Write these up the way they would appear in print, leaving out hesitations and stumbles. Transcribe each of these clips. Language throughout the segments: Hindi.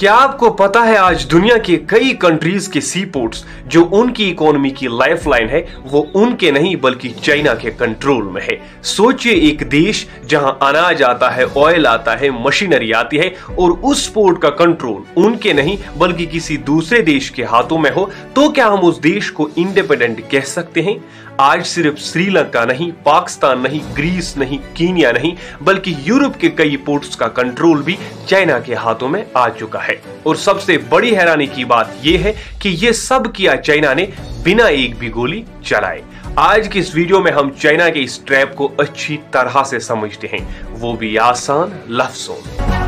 क्या आपको पता है आज दुनिया के कई कंट्रीज के सी पोर्ट्स जो उनकी इकोनॉमी की लाइफलाइन है वो उनके नहीं बल्कि चाइना के कंट्रोल में है। सोचिए एक देश जहां अनाज आता है, ऑयल आता है, मशीनरी आती है और उस पोर्ट का कंट्रोल उनके नहीं बल्कि किसी दूसरे देश के हाथों में हो, तो क्या हम उस देश को इंडिपेंडेंट कह सकते हैं? आज सिर्फ श्रीलंका नहीं, पाकिस्तान नहीं, ग्रीस नहीं, कीनिया नहीं बल्कि यूरोप के कई पोर्ट्स का कंट्रोल भी चाइना के हाथों में आ चुका है। और सबसे बड़ी हैरानी की बात यह है कि यह सब किया चाइना ने बिना एक भी गोली चलाए। आज की इस वीडियो में हम चाइना के इस ट्रैप को अच्छी तरह से समझते हैं, वो भी आसान लफ्जों में।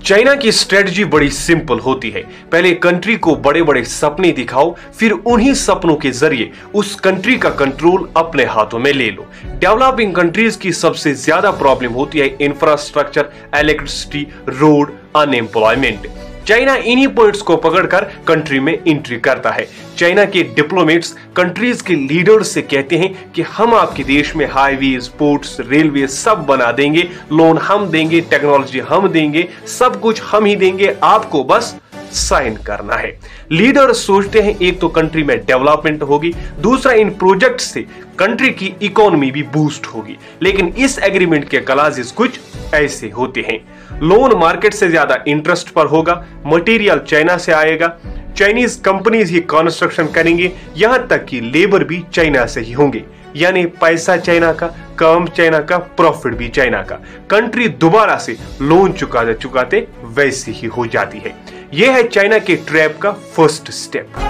चाइना की स्ट्रेटजी बड़ी सिंपल होती है। पहले कंट्री को बड़े बड़े सपने दिखाओ, फिर उन्हीं सपनों के जरिए उस कंट्री का कंट्रोल अपने हाथों में ले लो। डेवलपिंग कंट्रीज की सबसे ज्यादा प्रॉब्लम होती है infrastructure, electricity, road, unemployment. China इन्हीं पॉइंट्स को पकड़कर कंट्री में एंट्री करता है। चाइना के डिप्लोमेट्स कंट्रीज के लीडर्स से कहते हैं कि हम आपके देश में हाईवेज, पोर्ट्स, रेलवे सब बना देंगे, लोन हम देंगे, टेक्नोलॉजी हम देंगे, सब कुछ हम ही देंगे, आपको बस साइन करना है। लीडर सोचते हैं एक तो कंट्री में डेवलपमेंट होगी, दूसरा इन प्रोजेक्ट से कंट्री की इकोनॉमी भी बूस्ट होगी। लेकिन इस एग्रीमेंट के क्लॉजेस कुछ ऐसे होते हैं। लोन मार्केट से ज्यादा इंटरेस्ट पर होगा, मटेरियल चाइना से आएगा, चाइनीज कंपनीज ही कंस्ट्रक्शन करेंगे, यहां तक कि लेबर भी चाइना से ही होंगे। यानी पैसा चाइना का, काम चाइना का, प्रॉफिट भी चाइना का। कंट्री दोबारा से लोन चुकाते चुकाते वैसी ही हो जाती है। यह है चाइना के ट्रैप का फर्स्ट स्टेप।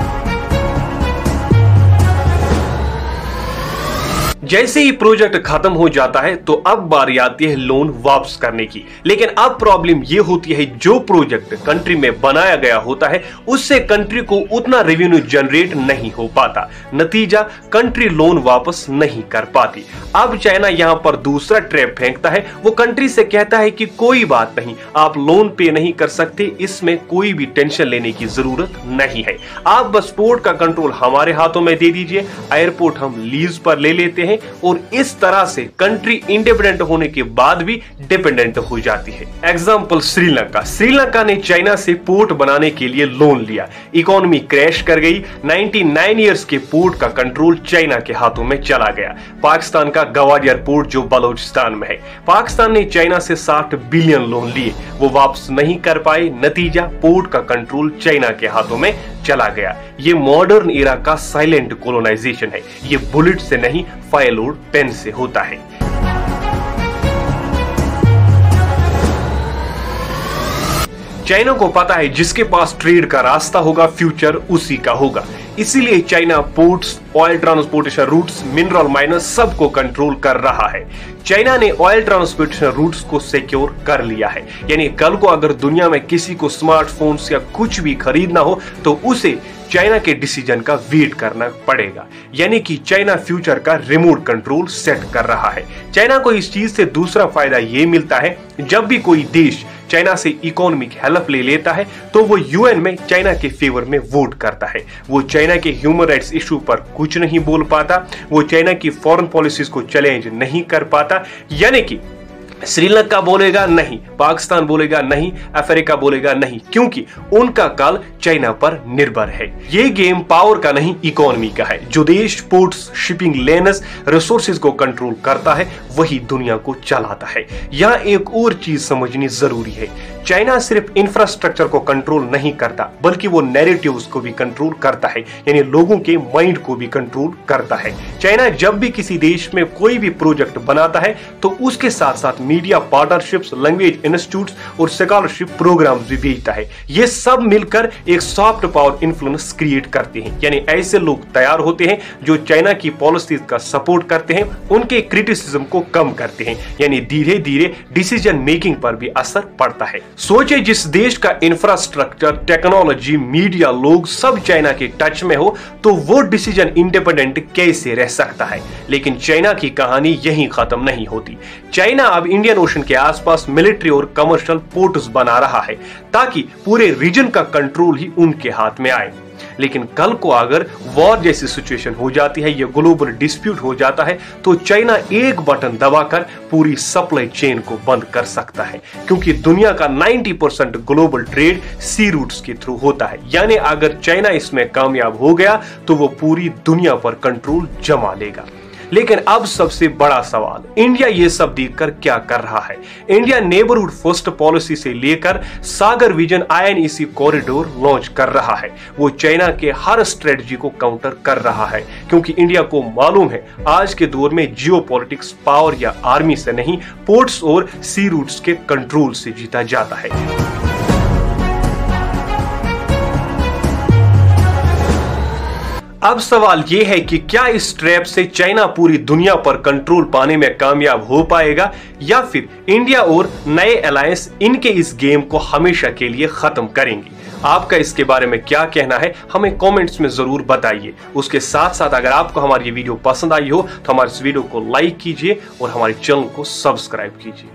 जैसे ही प्रोजेक्ट खत्म हो जाता है तो अब बारी आती है लोन वापस करने की। लेकिन अब प्रॉब्लम यह होती है जो प्रोजेक्ट कंट्री में बनाया गया होता है उससे कंट्री को उतना रेवेन्यू जनरेट नहीं हो पाता, नतीजा कंट्री लोन वापस नहीं कर पाती। अब चाइना यहां पर दूसरा ट्रैप फेंकता है। वो कंट्री से कहता है कि कोई बात नहीं, आप लोन पे नहीं कर सकते, इसमें कोई भी टेंशन लेने की जरूरत नहीं है, आप बस पोर्ट का कंट्रोल हमारे हाथों में दे दीजिए, एयरपोर्ट हम लीज पर ले लेते हैं। और इस तरह से कंट्री इंडिपेंडेंट होने के बाद भी डिपेंडेंट हो जाती है। एग्जांपल श्रीलंका। श्रीलंका ने चाइना से पोर्ट बनाने के लिए लोन लिया, इकोनॉमी क्रैश कर गई, 99 इयर्स के पोर्ट का कंट्रोल चाइना के हाथों में चला गया। पाकिस्तान का गवालियर पोर्ट जो बलोचिस्तान में है, पाकिस्तान ने चाइना से 60 बिलियन लोन लिए, वो वापस नहीं कर पाए, नतीजा पोर्ट का कंट्रोल चाइना के हाथों में चला गया। ये मॉडर्न एरा का साइलेंट कोलोनाइजेशन है, ये बुलेट से नहीं फायर और पेन से होता है। चाइना को पता है जिसके पास ट्रेड का रास्ता होगा फ्यूचर उसी का होगा, इसीलिए China ports, oil transportation routes, mineral miners सबको कंट्रोल कर रहा है। चाइना ने ऑयल ट्रांसपोर्टेशन रूट्स को सिक्योर कर लिया है, यानी कल को अगर दुनिया में किसी को स्मार्टफोन्स या कुछ भी खरीदना हो तो उसे चाइना के डिसीजन का वेट करना पड़ेगा। यानी कि चाइना फ्यूचर का रिमोट कंट्रोल सेट कर रहा है। चाइना को इस चीज से दूसरा फायदा ये मिलता है, जब भी कोई देश चाइना से इकोनॉमिक हेल्प ले लेता है तो वो यूएन में चाइना के फेवर में वोट करता है। वो चाइना के ह्यूमन राइट्स इशू पर कुछ नहीं बोल पाता, वो चाइना की फॉरेन पॉलिसीज को चैलेंज नहीं कर पाता। यानी कि श्रीलंका बोलेगा नहीं, पाकिस्तान बोलेगा नहीं, अफ्रीका बोलेगा नहीं, क्योंकि उनका कल चाइना पर निर्भर है। ये गेम पावर का नहीं इकोनॉमी का है। जो देश पोर्ट्स, शिपिंग लेनर्स, रिसोर्सेज को कंट्रोल करता है वही दुनिया को चलाता है। यहाँ एक और चीज समझनी जरूरी है, चाइना सिर्फ इंफ्रास्ट्रक्चर को कंट्रोल नहीं करता बल्कि वो नैरेटिव्स को भी कंट्रोल करता है, यानी लोगों के माइंड को भी कंट्रोल करता है। चाइना जब भी किसी देश में कोई भी प्रोजेक्ट बनाता है तो उसके साथ साथ मीडिया पार्टनरशिप्स, लैंग्वेज इंस्टीट्यूट्स और स्कॉलरशिप प्रोग्राम्स भी भेजता है। ये सब मिलकर एक सॉफ्ट पावर इन्फ्लुएंस क्रिएट करते हैं, यानी ऐसे लोग तैयार होते हैं जो चाइना की पॉलिसीज का सपोर्ट करते हैं, उनके क्रिटिसिज्म को कम करते हैं, यानी धीरे धीरे डिसीजन मेकिंग पर भी असर पड़ता है। सोचे जिस देश का इंफ्रास्ट्रक्चर, टेक्नोलॉजी, मीडिया, लोग सब चाइना के टच में हो तो वो डिसीजन इंडिपेंडेंट कैसे रह सकता है। लेकिन चाइना की कहानी यहीं खत्म नहीं होती। चाइना अब इंडियन ओशन के आसपास मिलिट्री और कमर्शियल पोर्ट्स बना रहा है ताकि पूरे रीजन का कंट्रोल ही उनके हाथ में आए। लेकिन कल को अगर वॉर जैसी सिचुएशन हो जाती है या ग्लोबल डिस्प्यूट हो जाता है तो चाइना एक बटन दबाकर पूरी सप्लाई चेन को बंद कर सकता है, क्योंकि दुनिया का 90% ग्लोबल ट्रेड सी रूट्स के थ्रू होता है। यानी अगर चाइना इसमें कामयाब हो गया तो वो पूरी दुनिया पर कंट्रोल जमा लेगा। लेकिन अब सबसे बड़ा सवाल, इंडिया ये सब देखकर क्या कर रहा है? इंडिया नेबरहुड फर्स्ट पॉलिसी से लेकर सागर विजन INEC कॉरिडोर लॉन्च कर रहा है। वो चाइना के हर स्ट्रेटजी को काउंटर कर रहा है, क्योंकि इंडिया को मालूम है आज के दौर में जियोपॉलिटिक्स पावर या आर्मी से नहीं, पोर्ट्स और सी रूट्स के कंट्रोल से जीता जाता है। अब सवाल यह है कि क्या इस ट्रैप से चाइना पूरी दुनिया पर कंट्रोल पाने में कामयाब हो पाएगा या फिर इंडिया और नए अलायंस इनके इस गेम को हमेशा के लिए खत्म करेंगे? आपका इसके बारे में क्या कहना है हमें कमेंट्स में जरूर बताइए। उसके साथ साथ अगर आपको हमारी ये वीडियो पसंद आई हो तो हमारे इस वीडियो को लाइक कीजिए और हमारे चैनल को सब्सक्राइब कीजिए।